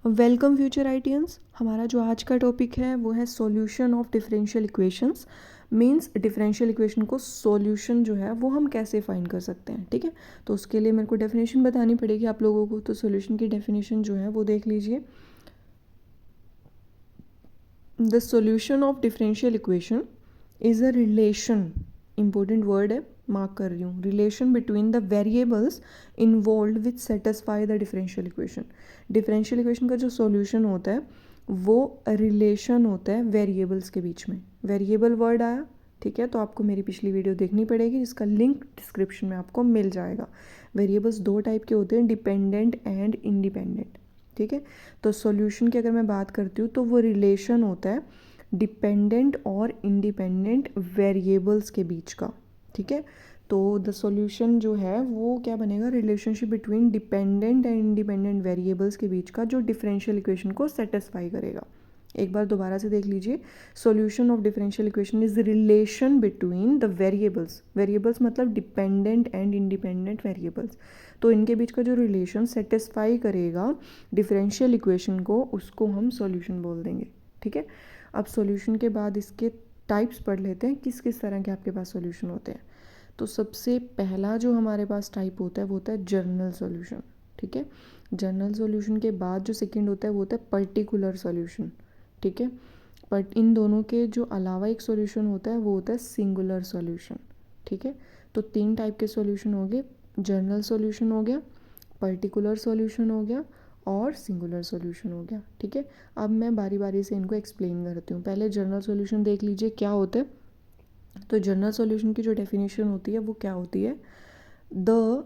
Welcome future आईटियंस। हमारा जो आज का टॉपिक है वो है solution of differential equations. Means differential equation को सॉल्यूशन जो है वो हम कैसे फाइंड कर सकते हैं। ठीक है, तो उसके लिए मेरे को डेफिनेशन बतानी पड़ेगी आप लोगों को। तो सॉल्यूशन की डेफिनेशन जो है वो देख लीजिए। The solution of differential equation is a relation, important word है, मार्क कर रही हूँ, relation between the variables involve which satisfy the differential equation. Differential equation का जो सॉल्यूशन होता है वो रिलेशन होता है वेरिएबल्स के बीच में। वेरिएबल वर्ड आया, ठीक है, तो आपको मेरी पिछली वीडियो देखनी पड़ेगी जिसका लिंक डिस्क्रिप्शन में आपको मिल जाएगा। वेरिएबल्स दो टाइप के होते हैं, डिपेंडेंट एंड इंडिपेंडेंट। ठीक है, तो सॉल्यूशन की अगर मैं बात करती हूँ तो वो रिलेशन होता है डिपेंडेंट और इंडिपेंडेंट वेरिएबल्स के बीच का। ठीक है, तो द सॉल्यूशन जो है वो क्या बनेगा, relationship between dependent and independent variables के बीच का जो डिफरेंशियल इक्वेशन को सेटिस्फाई करेगा। एक बार दोबारा से देख लीजिए, solution of differential equation is relation between the variables. Variables मतलब डिपेंडेंट एंड इंडिपेंडेंट वेरिएबल्स, तो इनके बीच का जो रिलेशन सेटिस्फाई करेगा डिफरेंशियल इक्वेशन को, उसको हम सॉल्यूशन बोल देंगे। ठीक है, अब सॉल्यूशन के बाद इसके टाइप्स पढ़ लेते हैं, किस किस तरह के आपके पास सॉल्यूशन होते हैं। तो सबसे पहला जो हमारे पास टाइप होता है वो होता है जर्नल सॉल्यूशन। ठीक है, जर्नल सॉल्यूशन के बाद जो सेकंड होता है वो होता है पर्टिकुलर सॉल्यूशन। ठीक है, बट इन दोनों के जो अलावा एक सॉल्यूशन होता है वो होता है सिंगुलर सॉल्यूशन। ठीक है, तो तीन टाइप के सॉल्यूशन हो गए, जर्नल सॉल्यूशन हो गया, पर्टिकुलर सॉल्यूशन हो गया और सिंगुलर सॉल्यूशन हो गया। ठीक है, अब मैं बारी बारी से इनको एक्सप्लेन करती हूँ। पहले जर्नल सॉल्यूशन देख लीजिए क्या होता है। तो जनरल सॉल्यूशन की जो डेफिनेशन होती है वो क्या होती है, the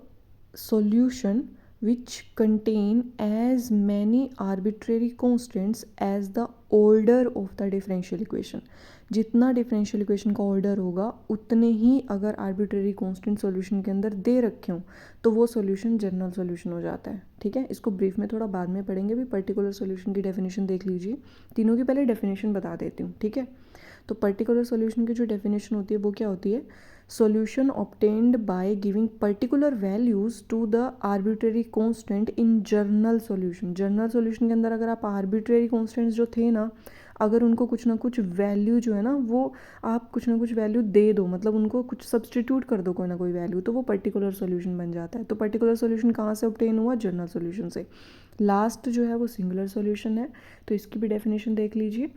solution which contain as many arbitrary constants as the order of the differential equation. जितना डिफरेंशियल इक्वेशन का ऑर्डर होगा उतने ही अगर आर्बिट्रेरी कॉन्स्टेंट सॉल्यूशन के अंदर दे रखे हों तो वो सॉल्यूशन जनरल सॉल्यूशन हो जाता है। ठीक है, इसको ब्रीफ में थोड़ा बाद में पढ़ेंगे। भी पर्टिकुलर सॉल्यूशन की डेफिनेशन देख लीजिए, तीनों की पहले डेफिनेशन बता देती हूँ। ठीक है, तो पर्टिकुलर सॉल्यूशन की जो डेफिनेशन होती है वो क्या होती है, solution obtained by giving particular values to the arbitrary constant in general solution. General solution के अंदर अगर आप आर्बिट्रेरी कांस्टेंट्स जो थे ना, अगर उनको कुछ ना कुछ वैल्यू जो है ना वो आप कुछ ना कुछ वैल्यू दे दो, मतलब उनको कुछ सब्सटीट्यूट कर दो कोई ना कोई वैल्यू, तो वो पर्टिकुलर सॉल्यूशन बन जाता है। तो पर्टिकुलर सॉल्यूशन कहाँ से ऑब्टेन हुआ, जर्नल सॉल्यूशन से। लास्ट जो है वो सिंगुलर सॉल्यूशन है, तो इसकी भी डेफिनेशन देख लीजिए।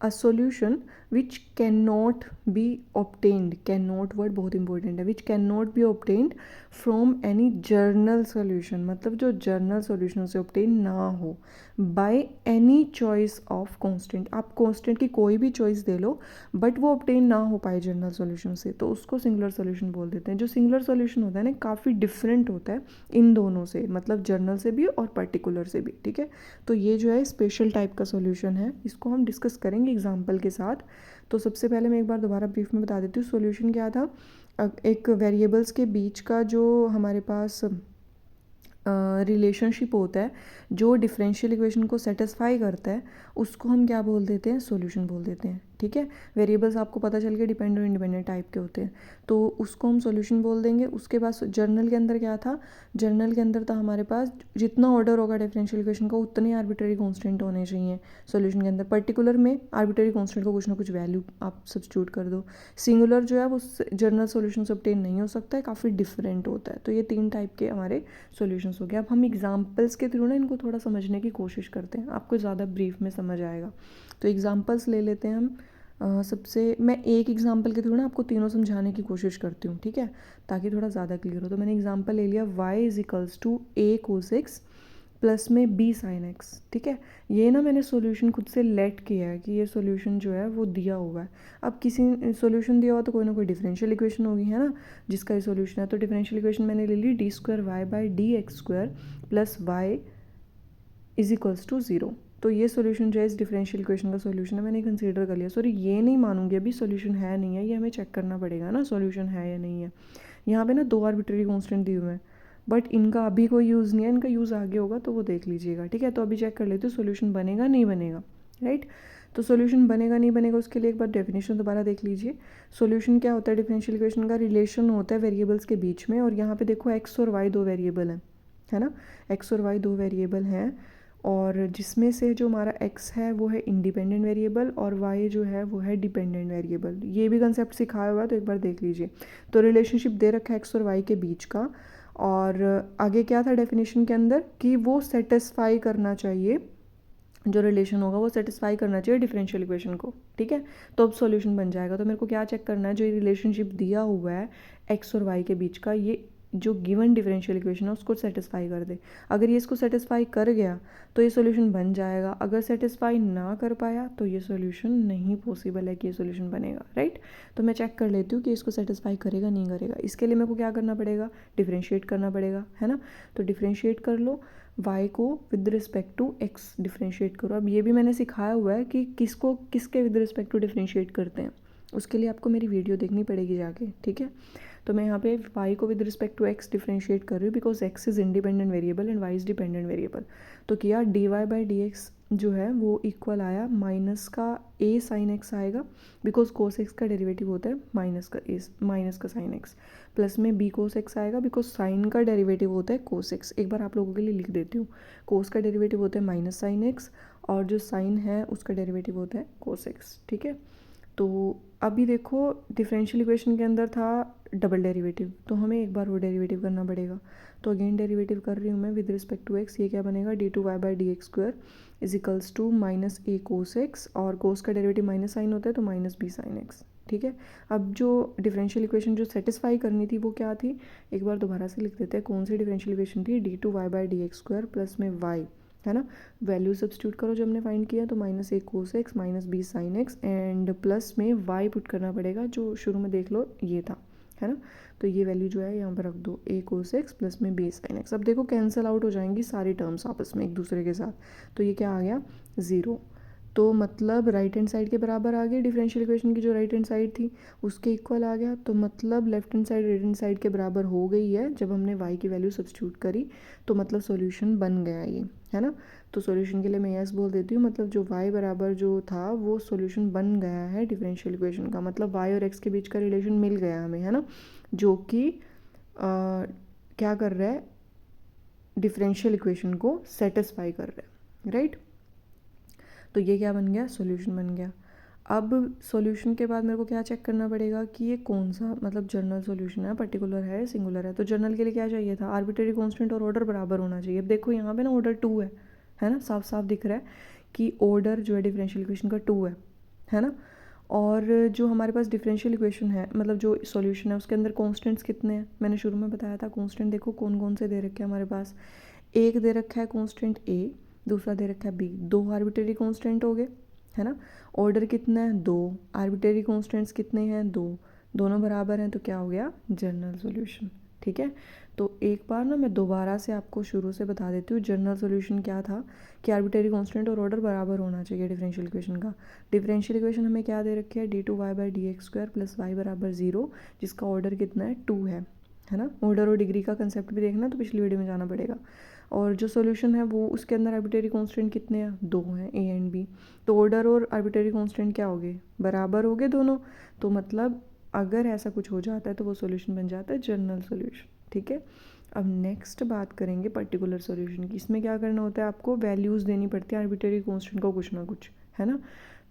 A solution which can not be obtained, can not word बहुत इंपॉर्टेंट है, which can not be obtained from any journal solution, मतलब जो जर्नल सॉल्यूशन से ऑब्टेन ना हो by any choice of constant. आप कांस्टेंट की कोई भी चॉइस दे लो बट वो ऑब्टेन ना हो पाए जर्नल सॉल्यूशन से, तो उसको सिंगुलर सॉल्यूशन बोल देते हैं। जो सिंगुलर सॉल्यूशन होता है ना काफ़ी डिफरेंट होता है इन दोनों से, मतलब जर्नल से भी और पर्टिकुलर से भी। ठीक है, तो ये जो है स्पेशल टाइप का सॉल्यूशन है, इसको हम डिस्कस करेंगे एग्जांपल के साथ। तो सबसे पहले मैं एक बार दोबारा ब्रीफ में बता देती हूँ सॉल्यूशन क्या था। एक वेरिएबल्स के बीच का जो हमारे पास रिलेशनशिप होता है जो डिफरेंशियल इक्वेशन को सेटिस्फाई करता है, उसको हम क्या बोल देते हैं, सॉल्यूशन बोल देते हैं। ठीक है, वेरिएबल्स आपको पता चल गया डिपेंडेंट और इंडिपेंडेंट टाइप के होते हैं, तो उसको हम सॉल्यूशन बोल देंगे। उसके बाद जर्नल के अंदर क्या था, जर्नल के अंदर था हमारे पास जितना ऑर्डर होगा डिफरेंशियल इक्वेशन का उतने आर्बिट्रेरी कांस्टेंट होने चाहिए सॉल्यूशन के अंदर। पर्टिकुलर में आर्बिट्रेरी कांस्टेंट को कुछ ना कुछ वैल्यू आप सब्स्टिट्यूट कर दो। सिंगुलर जो है वो जर्नल सॉल्यूशन से ऑब्टेन नहीं हो सकता है, काफ़ी डिफरेंट होता है। तो ये तीन टाइप के हमारे सॉल्यूशंस हो गए। अब हम एग्जांपल्स के थ्रू ना इनको थोड़ा समझने की कोशिश करते हैं, आपको ज़्यादा ब्रीफ में समझ आएगा। तो एग्जांपल्स ले लेते हैं हम। सबसे मैं एक एग्जांपल के थ्रू ना आपको तीनों समझाने की कोशिश करती हूँ, ठीक है, ताकि थोड़ा ज़्यादा क्लियर हो। तो मैंने एग्जांपल ले लिया y is equals to a cos x plus में b sin x। ठीक है, ये ना मैंने सॉल्यूशन खुद से लेट किया है कि ये सॉल्यूशन जो है वो दिया हुआ है। अब किसी सॉल्यूशन दिया हुआ तो कोई ना कोई डिफरेंशियल इक्वेशन होगी, है ना, जिसका ये सॉल्यूशन है। तो डिफरेंशियल इक्वेशन मैंने ले ली d² y D x square plus y is equals to 0। तो ये सॉल्यूशन जो है इस डिफरेंशियल इक्वेशन का सॉल्यूशन है, मैंने कंसीडर कर लिया। सॉरी, ये नहीं मानूंगी अभी सॉल्यूशन है नहीं है, ये हमें चेक करना पड़ेगा ना सॉल्यूशन है या नहीं है। यहाँ पे ना दो आर्बिट्रेरी कांस्टेंट दिए हुए हैं बट इनका अभी कोई यूज़ नहीं है, इनका यूज़ आगे होगा तो वो देख लीजिएगा। ठीक है, तो अभी चेक कर लेते हो सॉल्यूशन बनेगा नहीं बनेगा, राइट। तो सॉल्यूशन बनेगा नहीं बनेगा उसके लिए एक बार डेफिनेशन दोबारा देख लीजिए। सॉल्यूशन क्या होता है, डिफरेंशियल इक्वेशन का रिलेशन होता है वेरिएबल्स के बीच में, और यहाँ पे देखो एक्स और वाई दो वेरिएबल हैं, है ना, एक्स और वाई दो वेरिएबल हैं, और जिसमें से जो हमारा x है वो है इंडिपेंडेंट वेरिएबल और y जो है वो है डिपेंडेंट वेरिएबल। ये भी कंसेप्ट सिखाया हुआ है तो एक बार देख लीजिए। तो रिलेशनशिप दे रखा है x और y के बीच का, और आगे क्या था डेफिनेशन के अंदर कि वो सेटिस्फाई करना चाहिए, जो रिलेशन होगा वो सेटिस्फाई करना चाहिए डिफरेंशियल इक्वेशन को। ठीक है, तो अब सॉल्यूशन बन जाएगा। तो मेरे को क्या चेक करना है, जो ये रिलेशनशिप दिया हुआ है x और y के बीच का, ये जो गिवन डिफरेंशियल इक्वेशन है उसको सेटिस्फाई कर दे। अगर ये इसको सेटिस्फाई कर गया तो ये सॉल्यूशन बन जाएगा, अगर सेटिस्फाई ना कर पाया तो ये सॉल्यूशन नहीं पॉसिबल है कि ये सॉल्यूशन बनेगा। राइट, तो मैं चेक कर लेती हूँ कि इसको सेटिस्फाई करेगा नहीं करेगा। इसके लिए मेरे को क्या करना पड़ेगा, डिफरेंशिएट करना पड़ेगा, है ना। तो डिफरेंशिएट कर लो, y को with respect to x differentiate करो। अब ये भी मैंने सिखाया हुआ है कि किसको किसके विद रिस्पेक्ट टू डिफरेंशिएट करते हैं, उसके लिए आपको मेरी वीडियो देखनी पड़ेगी जाके। ठीक है, तो मैं यहाँ पे y को with respect to x differentiate कर रही हूँ because x is independent variable and y is dependent variable. तो किया dy बाई डी एक्स जो है वो इक्वल आया माइनस का a साइन x आएगा, बिकॉज कोस x का डेरिवेटिव होता है माइनस का साइन x, प्लस में b कोस x आएगा बिकॉज साइन का डेरिवेटिव होता है कोस x। एक बार आप लोगों के लिए लिख देती हूँ, कोस का डेरिवेटिव होता है माइनस साइन x और जो साइन है उसका डेरिवेटिव होता है कोस x। ठीक है, तो अभी देखो डिफरेंशियल इक्वेशन के अंदर था डबल डेरिवेटिव, तो हमें एक बार वो डेरिवेटिव करना पड़ेगा। तो अगेन डेरिवेटिव कर रही हूँ मैं विद रिस्पेक्ट टू x। ये क्या बनेगा, d2y by D x square is equals to minus a cos x, और कोस का डेरिवेटिव माइनस साइन होता है तो माइनस b साइन x। ठीक है, अब जो डिफरेंशियल इक्वेशन जो सेटिस्फाई करनी थी वो क्या थी, एक बार दोबारा से लिख देते हैं। कौन सी डिफरेंशियल इक्वेशन थी, d2y by D x square plus में y, है ना। वैल्यू सब्स्टिट्यूट करो जो हमने फाइंड किया, तो minus A cos X minus B sine X and plus में वाई पुट करना पड़ेगा जो शुरू में देख लो ये था, है ना। तो ये वैल्यू जो है यहाँ पर रख दो, ए कोस एक्स प्लस में बी साइन एक्स। अब देखो कैंसिल आउट हो जाएंगी सारी टर्म्स आपस में एक दूसरे के साथ, तो ये क्या आ गया, ज़ीरो। तो मतलब राइट हैंड साइड के बराबर आ गई, डिफरेंशियल इक्वेशन की जो राइट हैंड साइड थी उसके इक्वल आ गया। तो मतलब left hand side right hand side के बराबर हो गई है जब हमने y की वैल्यू सब्स्टिट्यूट करी, तो मतलब सॉल्यूशन बन गया ये, है ना। तो सॉल्यूशन के लिए मैं यस बोल देती हूँ, मतलब जो y बराबर जो था वो सॉल्यूशन बन गया है डिफरेंशियल इक्वेशन का, मतलब y और x के बीच का रिलेशन मिल गया हमें, है ना, जो कि क्या कर रहा है, डिफरेंशियल इक्वेशन को सेटिस्फाई कर रहा है। राइट, तो ये क्या बन गया, सॉल्यूशन बन गया। अब सॉल्यूशन के बाद मेरे को क्या चेक करना पड़ेगा कि ये कौन सा, मतलब जनरल सॉल्यूशन है, पर्टिकुलर है, सिंगुलर है। तो जनरल के लिए क्या चाहिए था, आर्बिट्रेरी कांस्टेंट और ऑर्डर बराबर होना चाहिए। अब देखो यहाँ पे ना ऑर्डर 2 है ना, साफ साफ दिख रहा है कि ऑर्डर जो है डिफरेंशियल इक्वेशन का 2 है ना। और जो हमारे पास डिफरेंशियल इक्वेशन है, मतलब जो सॉल्यूशन है उसके अंदर कॉन्स्टेंट्स कितने हैं, मैंने शुरू में बताया था। कॉन्स्टेंट देखो कौन कौन से दे रखे हैं हमारे पास, एक दे रखा है कॉन्स्टेंट ए, दूसरा दे रखा है बी, दो आर्बिट्रेरी कॉन्स्टेंट हो गए, है ना। ऑर्डर कितना है, दो, आर्बिट्रेरी कॉन्स्टेंट्स कितने हैं, दो, दोनों बराबर हैं, तो क्या हो गया, जनरल सॉल्यूशन। ठीक है, तो एक बार ना मैं दोबारा से आपको शुरू से बता देती हूँ जनरल सॉल्यूशन क्या था, कि आर्बिट्रेरी कांस्टेंट और ऑर्डर बराबर होना चाहिए डिफरेंशियल इक्वेशन का। डिफरेंशियल इक्वेशन हमें क्या दे रखी है, d2y by D x square plus Y बराबर 0, जिसका ऑर्डर कितना है, 2 है ना। ऑर्डर और डिग्री का कंसेप्ट भी देखना तो पिछली वीडियो में जाना पड़ेगा। और जो सॉल्यूशन है वो उसके अंदर आर्बिट्रेरी कांस्टेंट कितने हैं, दो हैं, ए एंड बी। तो ऑर्डर और आर्बिट्रेरी कांस्टेंट क्या हो गए, बराबर हो गए दोनों। तो मतलब अगर ऐसा कुछ हो जाता है तो वो सॉल्यूशन बन जाता है जनरल सॉल्यूशन। ठीक है, अब नेक्स्ट बात करेंगे पर्टिकुलर सॉल्यूशन की। इसमें क्या करना होता है, आपको वैल्यूज़ देनी पड़ती है आर्बिट्रेरी कांस्टेंट को कुछ ना कुछ, है ना।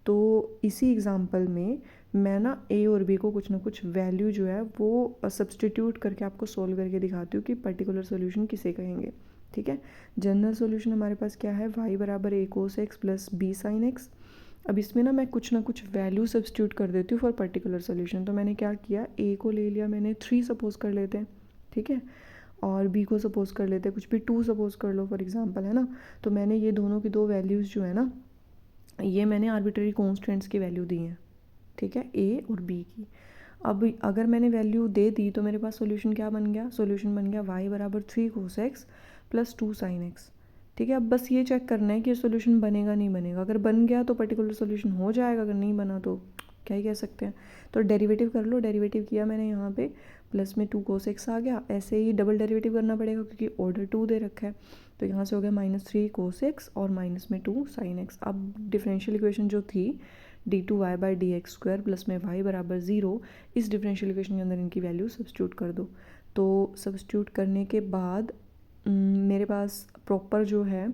तो इसी एग्जांपल में मैं ना ए और बी को कुछ ना कुछ वैल्यू जो है वो सब्सटीट्यूट करके आपको सोल्व करके दिखाती हूँ कि पर्टिकुलर सॉल्यूशन किसे कहेंगे। ठीक है, जनरल सॉल्यूशन हमारे पास क्या है, y बराबर a cos x plus b sine x. अब इसमें ना मैं कुछ ना कुछ वैल्यू सब्सटीट्यूट कर देती हूँ फॉर पर्टिकुलर सॉल्यूशन। तो मैंने क्या किया, a को ले लिया मैंने 3 सपोज कर लेते हैं, ठीक है, और b को सपोज कर लेते हैं कुछ भी 2 सपोज कर लो फॉर एग्जांपल, है ना। तो मैंने ये दोनों की दो वैल्यूज़ जो है ना, ये मैंने आर्बिट्रेरी कॉन्स्टेंट्स की वैल्यू दी है, ठीक है, a और b की। अब अगर मैंने वैल्यू दे दी तो मेरे पास सॉल्यूशन क्या बन गया, सॉल्यूशन बन गया y बराबर 3 कोस एक्स प्लस 2 साइन एक्स। ठीक है, अब बस ये चेक करना है कि सॉल्यूशन बनेगा नहीं बनेगा। अगर बन गया तो पर्टिकुलर सॉल्यूशन हो जाएगा, अगर नहीं बना तो क्या ही कह सकते हैं। तो डेरिवेटिव कर लो, डेरिवेटिव किया मैंने यहाँ पे, प्लस में 2 कोस एक्स आ गया। ऐसे ही डबल डेरिवेटिव करना पड़ेगा क्योंकि ऑर्डर 2 दे रखा है। तो यहाँ से हो गया -3 कोस एक्स और माइनस में 2 साइन एक्स। अब डिफरेंशियल इक्वेशन जो थी d2y by D x square plus में y बराबर 0, इस डिफरेंशियल इक्वेशन के अंदर इनकी वैल्यू सब्स्टिट्यूट कर दो। तो सब्स्टिट्यूट करने के बाद मेरे पास प्रॉपर जो है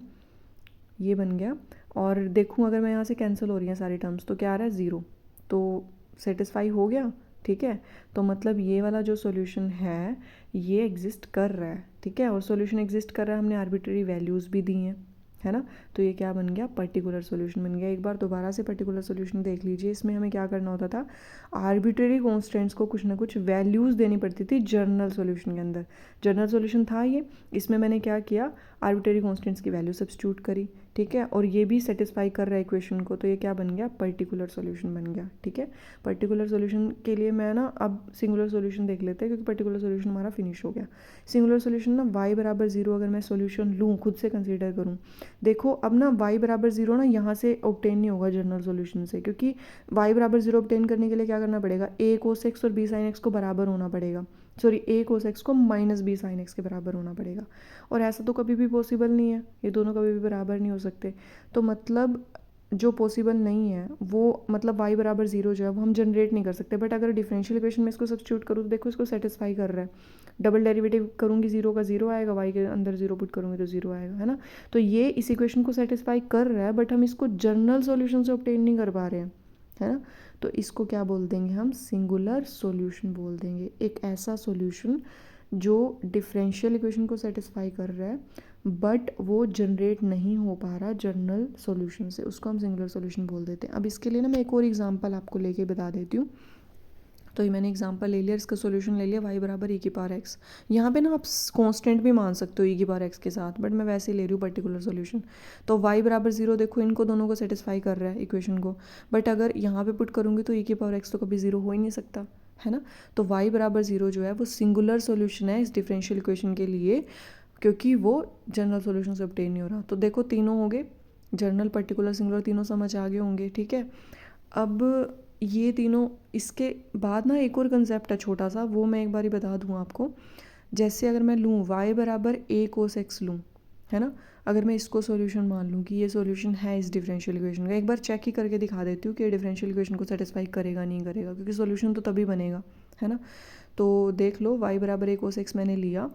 ये बन गया। और देखूँ अगर मैं यहाँ से कैंसिल हो रही हैं सारी टर्म्स तो क्या आ रहा है 0, तो सेटिस्फाई हो गया। ठीक है, तो मतलब ये वाला जो सॉल्यूशन है ये एग्जिस्ट कर रहा है। ठीक है, और सॉल्यूशन एग्जिस्ट कर रहा है, हमने आर्बिट्रेरी वैल्यूज़ भी दी हैं, है ना। तो ये क्या बन गया, पर्टिकुलर सॉल्यूशन बन गया। एक बार दोबारा से पर्टिकुलर सॉल्यूशन देख लीजिए। इसमें हमें क्या करना होता था, आर्बिट्रेरी कॉन्स्टेंट्स को कुछ ना कुछ वैल्यूज़ देनी पड़ती थी जनरल सॉल्यूशन के अंदर। जनरल सॉल्यूशन था ये, इसमें मैंने क्या किया, आर्बिट्रेरी कॉन्स्टेंट्स की वैल्यू सब्स्टिट्यूट करी। ठीक है, और ये भी सेटिस्फाई कर रहा है इक्वेशन को, तो ये क्या बन गया, पर्टिकुलर सॉल्यूशन बन गया। ठीक है, पर्टिकुलर सॉल्यूशन के लिए मैं ना अब सिंगुलर सॉल्यूशन देख लेते हैं, क्योंकि पर्टिकुलर सॉल्यूशन हमारा फिनिश हो गया। सिंगुलर सॉल्यूशन ना y बराबर 0 अगर मैं सॉल्यूशन लूँ, खुद से कंसीडर करूँ, देखो अब ना y बराबर 0 ना यहाँ से ऑब्टेन नहीं होगा जनरल सॉल्यूशन से, क्योंकि y बराबर 0 ऑब्टेन करने के लिए क्या करना पड़ेगा, a cos x और b sin x को बराबर होना पड़ेगा। सॉरी, a cos x को माइनस b sin x के बराबर होना पड़ेगा, और ऐसा तो कभी भी पॉसिबल नहीं है, ये दोनों कभी भी बराबर नहीं हो सकते। तो मतलब जो पॉसिबल नहीं है वो, मतलब y बराबर 0 जो है वो हम जनरेट नहीं कर सकते। बट अगर डिफरेंशियल इक्वेशन में इसको सब्स्टिट्यूट करूँ तो देखो इसको सेटिस्फाई कर रहा है। डबल डेरिवेटिव करूँगी 0 का 0 आएगा, y के अंदर 0 पुट करूँगी तो 0 आएगा, है ना। तो ये इस इक्वेशन को सेटिस्फाई कर रहा है, बट हम इसको जनरल सॉल्यूशन से ऑब्टेन नहीं कर पा रहे हैं, है ना। तो इसको क्या बोल देंगे हम, सिंगुलर सॉल्यूशन बोल देंगे। एक ऐसा सॉल्यूशन जो डिफरेंशियल इक्वेशन को सेटिस्फाई कर रहा है बट वो जनरेट नहीं हो पा रहा जनरल सॉल्यूशन से, उसको हम सिंगुलर सॉल्यूशन बोल देते हैं। अब इसके लिए ना मैं एक और एग्जांपल आपको लेके बता देती हूँ। तो ये मैंने एग्जांपल ले लिया, इसका सॉल्यूशन ले लिया, y बराबर e की पावर x। यहाँ पे ना आप कांस्टेंट भी मान सकते हो e की पावर x के साथ, बट मैं वैसे ही ले रही हूँ पर्टिकुलर सॉल्यूशन। तो y बराबर 0 देखो इनको दोनों को सेटिस्फाई कर रहा है इक्वेशन को, बट अगर यहाँ पे पुट करूँगी तो e की पावर x तो कभी 0 हो ही नहीं सकता, है ना। तो y बराबर 0 जो है वो सिंगुलर सॉल्यूशन है इस डिफरेंशियल इक्वेशन के लिए, क्योंकि वो जनरल सॉल्यूशन से ऑब्टेन नहीं हो रहा। तो देखो तीनों हो गए, जनरल पर्टिकुलर सिंगुलर तीनों समझ आ गए होंगे। ठीक है, अब ये तीनों, इसके बाद ना एक और कंसेप्ट है छोटा सा, वो मैं एक बार ही बता दूँ आपको। जैसे अगर मैं लूँ y बराबर a cos x लूँ, है ना, अगर मैं इसको सॉल्यूशन मान लूँ कि ये सॉल्यूशन है इस डिफरेंशियल इक्वेशन का, एक बार चेक ही करके दिखा देती हूँ कि डिफरेंशियल इक्वेशन को सेटिस्फाई करेगा नहीं करेगा, क्योंकि सॉल्यूशन तो तभी बनेगा, है ना। तो देख लो y बराबर a cos x मैंने लिया,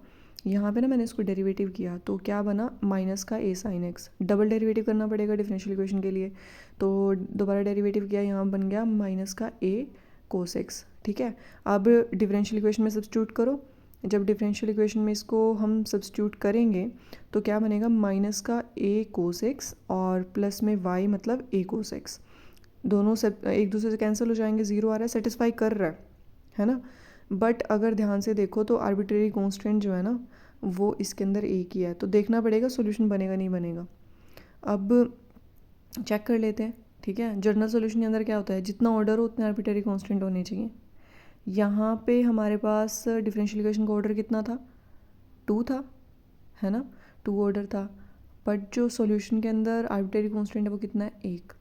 यहाँ पे ना मैंने इसको डेरिवेटिव किया तो क्या बना, माइनस का a sin x। Double derivative करना पड़ेगा डिफरेंशियल इक्वेशन के लिए, तो दोबारा डेरिवेटिव किया, यहाँ बन गया माइनस का a cos x। ठीक है, अब डिफरेंशियल इक्वेशन में सब्स्टिट्यूट करो। जब डिफरेंशियल इक्वेशन में इसको हम सब्स्टिट्यूट करेंगे तो क्या बनेगा, माइनस का a cos x और प्लस में y मतलब a cos x, दोनों सब एक दूसरे से कैंसिल हो जाएंगे, 0 आ रहा है, सेटिस्फाई कर रहा है ना। बट अगर ध्यान से देखो तो आर्बिट्रेरी कॉन्स्टेंट जो है ना वो इसके अंदर एक ही है, तो देखना पड़ेगा सॉल्यूशन बनेगा नहीं बनेगा। अब चेक कर लेते हैं। ठीक है, जनरल सॉल्यूशन के अंदर क्या होता है, जितना ऑर्डर हो उतने आर्बिट्रेरी कॉन्स्टेंट होने चाहिए। यहाँ पे हमारे पास डिफरेंशियल इक्वेशन का ऑर्डर कितना था, 2 था, है ना, 2 ऑर्डर था। बट जो सॉल्यूशन के अंदर आर्बिट्रेरी कॉन्स्टेंट है वो कितना है, 1।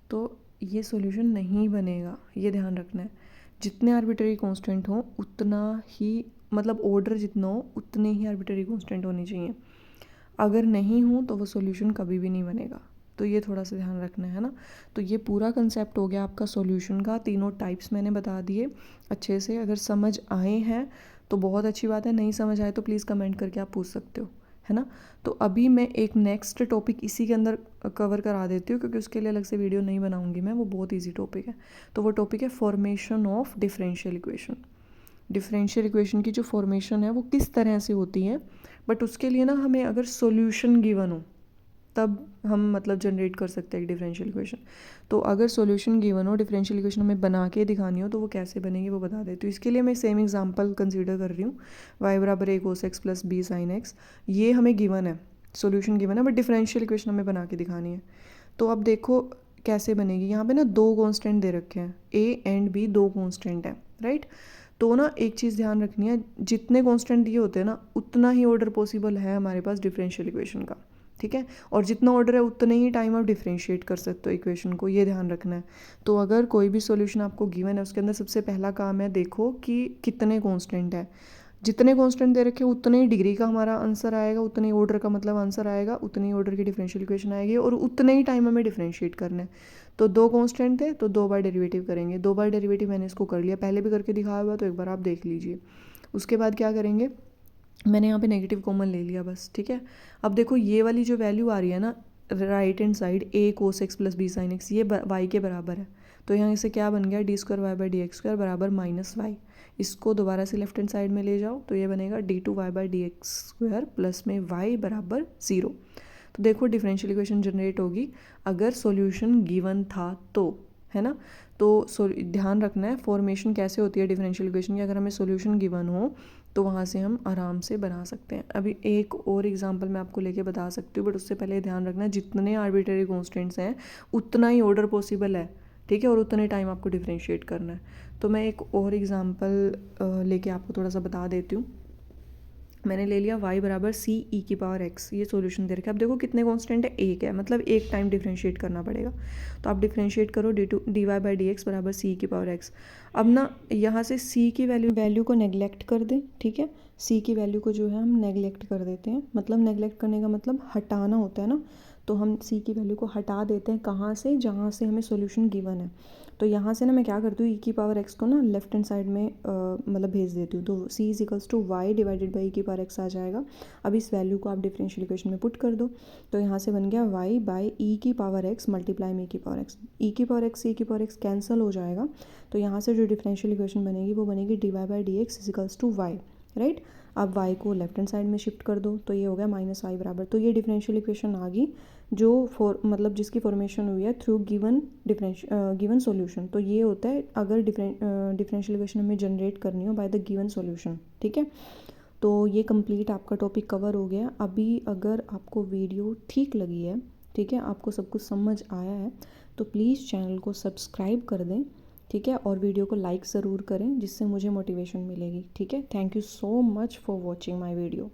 तो ये सॉल्यूशन नहीं बनेगा, ये ध्यान रखना है। जितने आर्बिट्रेरी कांस्टेंट हो उतना ही, मतलब ऑर्डर जितना हो उतने ही आर्बिट्रेरी कांस्टेंट होनी चाहिए। अगर नहीं हो तो वो सॉल्यूशन कभी भी नहीं बनेगा, तो ये थोड़ा सा ध्यान रखना है ना। तो ये पूरा कंसेप्ट हो गया आपका सॉल्यूशन का, तीनों टाइप्स मैंने बता दिए अच्छे से। अगर समझ आए हैं तो बहुत अच्छी बात है, नहीं समझ आए तो प्लीज़ कमेंट करके आप पूछ सकते हो, है ना। तो अभी मैं एक नेक्स्ट टॉपिक इसी के अंदर कवर करा देती हूँ, क्योंकि उसके लिए अलग से वीडियो नहीं बनाऊंगी मैं, वो बहुत इजी टॉपिक है। तो वो टॉपिक है formation of differential equation. Differential equation की जो फॉर्मेशन है वो किस तरह से होती है, बट उसके लिए ना हमें अगर सॉल्यूशन गिवन हो तब हम मतलब जनरेट कर सकते हैं एक डिफरेंशियल इक्वेशन। तो अगर सॉल्यूशन गिवन हो, डिफरेंशियल इक्वेशन हमें बना के दिखानी हो, तो वो कैसे बनेगी वो बता देती हूँ। इसके लिए मैं सेम एग्जांपल कंसीडर कर रही हूँ, y बराबर a cos x plus b sin x। ये हमें गिवन है, सॉल्यूशन गिवन है, बट डिफरेंशियल इक्वेशन हमें बना के दिखानी है। तो अब देखो कैसे बनेगी। यहाँ पे ना 2 कॉन्स्टेंट दे रखे हैं, a एंड b 2 कॉन्स्टेंट हैं, राइट। तो ना एक चीज़ ध्यान रखनी है, जितने कॉन्स्टेंट दिए होते हैं ना उतना ही ऑर्डर पॉसिबल है हमारे पास डिफरेंशियल इक्वेशन का। ठीक है, और जितना ऑर्डर है उतने ही टाइम आप डिफरेंशिएट कर सकते हो इक्वेशन को, ये ध्यान रखना है। तो अगर कोई भी सॉल्यूशन आपको गिवन है उसके अंदर सबसे पहला काम है देखो कि कितने कांस्टेंट है। जितने कांस्टेंट दे रखे उतने ही डिग्री का हमारा आंसर आएगा, उतने ही ऑर्डर का मतलब आंसर आएगा, उतनी ही ऑर्डर की डिफरेंशियल इक्वेशन आएगी, और उतने ही टाइम हमें डिफरेंशिएट करना है। तो 2 कांस्टेंट थे तो 2 बार डेरिवेटिव करेंगे, 2 बार डेरिवेटिव मैंने इसको कर लिया, पहले भी करके दिखाया हुआ तो एक बार आप देख लीजिए। उसके बाद क्या करेंगे, मैंने यहाँ पे नेगेटिव कॉमन ले लिया बस। ठीक है, अब देखो ये वाली जो वैल्यू आ रही है ना, right hand side a cos x plus b sine x, ये y के बराबर है। तो यहाँ से क्या बन गया, d square y by D x square बराबर माइनस वाई। इसको दोबारा से लेफ्ट हैंड साइड में ले जाओ तो ये बनेगा d two y by D x square plus में y बराबर 0। तो देखो डिफरेंशियल इक्वेशन जनरेट होगी अगर सॉल्यूशन गिवन था तो, है ना। तो ध्यान रखना है फॉर्मेशन कैसे होती है डिफरेंशियल इक्वेशन की, अगर हमें सॉल्यूशन गिवन हो तो वहाँ से हम आराम से बना सकते हैं। अभी एक और एग्जांपल मैं आपको लेके बता सकती हूँ, बट उससे पहले ध्यान रखना जितने आर्बिट्रेरी कॉन्स्टेंट्स हैं उतना ही ऑर्डर पॉसिबल है, ठीक है, और उतने टाइम आपको डिफरेंशिएट करना है। तो मैं एक और एग्जांपल लेके आपको थोड़ा सा बता देती हूँ। मैंने ले लिया y बराबर सी ई की पावर x, ये सॉल्यूशन दे रखा है। अब देखो कितने कांस्टेंट है, एक है, मतलब एक टाइम डिफरेंशिएट करना पड़ेगा। तो आप डिफरेंशिएट करो D y by D x बराबर सी की पावर x। अब ना यहाँ से c की वैल्यू को नेगलेक्ट कर दें, ठीक है, c की वैल्यू को जो है हम नेगलेक्ट कर देते हैं, मतलब नेगलेक्ट करने का मतलब हटाना होता है ना। तो हम c की वैल्यू को हटा देते हैं, कहाँ से, जहाँ से हमें सॉल्यूशन गिवन है। तो यहाँ से ना मैं क्या करती हूँ, ई की पावर x को ना लेफ्ट हैंड साइड में मतलब भेज देती हूँ। तो c is equals to y divided by e की पावर x आ जाएगा। अब इस वैल्यू को आप डिफरेंशियल इक्वेशन में पुट कर दो। तो यहाँ से बन गया y बाई ई की पावर x मल्टीप्लाई में ई की पावर x। ई की पावर x, ई की पावर x कैंसिल हो जाएगा। तो यहाँ से जो डिफरेंशियल इक्वेशन बनेगी वो बनेगी d y by D x is equals to y, right. अब y को लेफ्ट हैंड साइड में शिफ्ट कर दो तो ये हो गया माइनस वाई बराबर। तो ये डिफरेंशियल इक्वेशन आ गई जो मतलब जिसकी फॉर्मेशन हुई है थ्रू गिवन सॉल्यूशन। तो ये होता है अगर डिफरेंशियल इक्वेशन हमें जनरेट करनी हो बाय द गिवन सॉल्यूशन, ठीक है। तो ये कंप्लीट आपका टॉपिक कवर हो गया। अभी अगर आपको वीडियो ठीक लगी है, ठीक है, आपको सब कुछ समझ आया है, तो प्लीज़ चैनल को सब्सक्राइब कर दें, ठीक है, और वीडियो को लाइक ज़रूर करें जिससे मुझे मोटिवेशन मिलेगी, ठीक है। Thank you so much for watching my video.